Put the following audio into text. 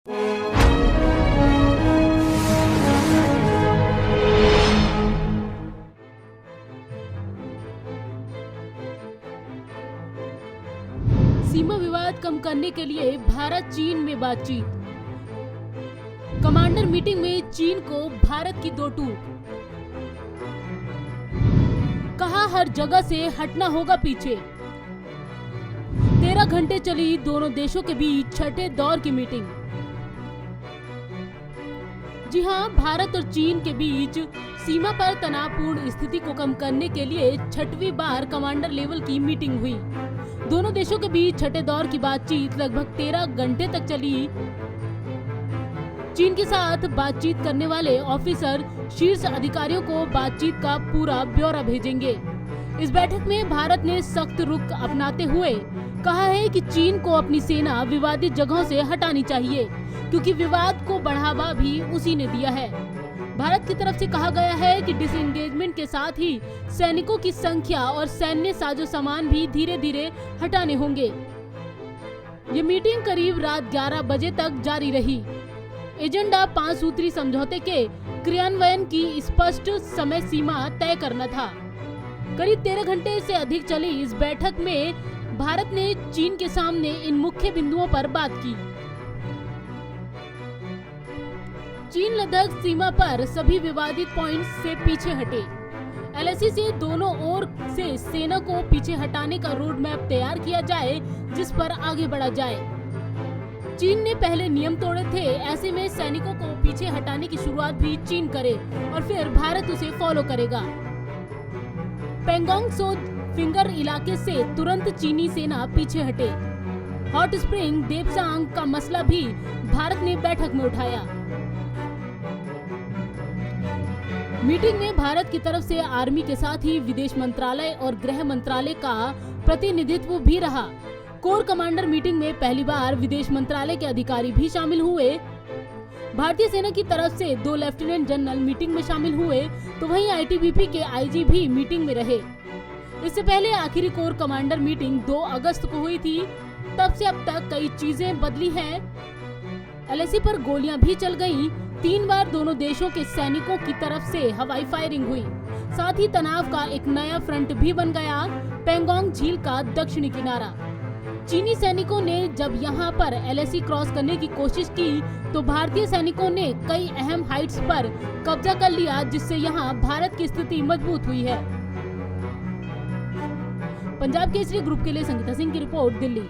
सीमा विवाद कम करने के लिए भारत चीन में बातचीत। कमांडर मीटिंग में चीन को भारत की दो टूक। कहा हर जगह से हटना होगा पीछे। 13 घंटे चली दोनों देशों के बीच छठे दौर की मीटिंग। जी हां, भारत और चीन के बीच सीमा पर तनावपूर्ण स्थिति को कम करने के लिए छठवीं बार कमांडर लेवल की मीटिंग हुई। दोनों देशों के बीच छठे दौर की बातचीत लगभग 13 घंटे तक चली। चीन के साथ बातचीत करने वाले ऑफिसर शीर्ष अधिकारियों को बातचीत का पूरा ब्यौरा भेजेंगे। इस बैठक में भारत ने सख्त रुख अपनाते हुए कहा है कि चीन को अपनी सेना विवादित जगहों से हटानी चाहिए, क्योंकि विवाद को बढ़ावा भी उसी ने दिया है। भारत की तरफ से कहा गया है कि डिसएंगेजमेंट के साथ ही सैनिकों की संख्या और सैन्य साजो सामान भी धीरे धीरे हटाने होंगे। ये मीटिंग करीब रात 11 बजे तक जारी रही। एजेंडा 5 सूत्री समझौते के क्रियान्वयन की स्पष्ट समय सीमा तय करना था। करीब 13 घंटे से अधिक चली इस बैठक में भारत ने चीन के सामने इन मुख्य बिंदुओं पर बात की। चीन लद्दाख सीमा पर सभी विवादित पॉइंट्स से पीछे हटे। एलएसी से दोनों ओर से सेना को पीछे हटाने का रोड मैप तैयार किया जाए, जिस पर आगे बढ़ा जाए। चीन ने पहले नियम तोड़े थे, ऐसे में सैनिकों को पीछे हटाने की शुरुआत भी चीन करे और फिर भारत उसे फॉलो करेगा। पेंगोंग सो फिंगर इलाके से तुरंत चीनी सेना पीछे हटे। हॉट स्प्रिंग देपसांग का मसला भी भारत ने बैठक में उठाया। मीटिंग में भारत की तरफ से आर्मी के साथ ही विदेश मंत्रालय और गृह मंत्रालय का प्रतिनिधित्व भी रहा। कोर कमांडर मीटिंग में पहली बार विदेश मंत्रालय के अधिकारी भी शामिल हुए। भारतीय सेना की तरफ से 2 लेफ्टिनेंट जनरल मीटिंग में शामिल हुए, तो वहीं आईटीबीपी के आईजी भी मीटिंग में रहे। इससे पहले आखिरी कोर कमांडर मीटिंग 2 अगस्त को हुई थी। तब से अब तक कई चीजें बदली हैं। एलएसी पर गोलियां भी चल गईं। 3 बार दोनों देशों के सैनिकों की तरफ से हवाई फायरिंग हुई। साथ ही तनाव का एक नया फ्रंट भी बन गया, पेंगोंग झील का दक्षिणी किनारा। चीनी सैनिकों ने जब यहां पर एलएसी क्रॉस करने की कोशिश की, तो भारतीय सैनिकों ने कई अहम हाइट्स पर कब्जा कर लिया, जिससे यहां भारत की स्थिति मजबूत हुई है। पंजाब केसरी ग्रुप के लिए संगीता सिंह की रिपोर्ट, दिल्ली।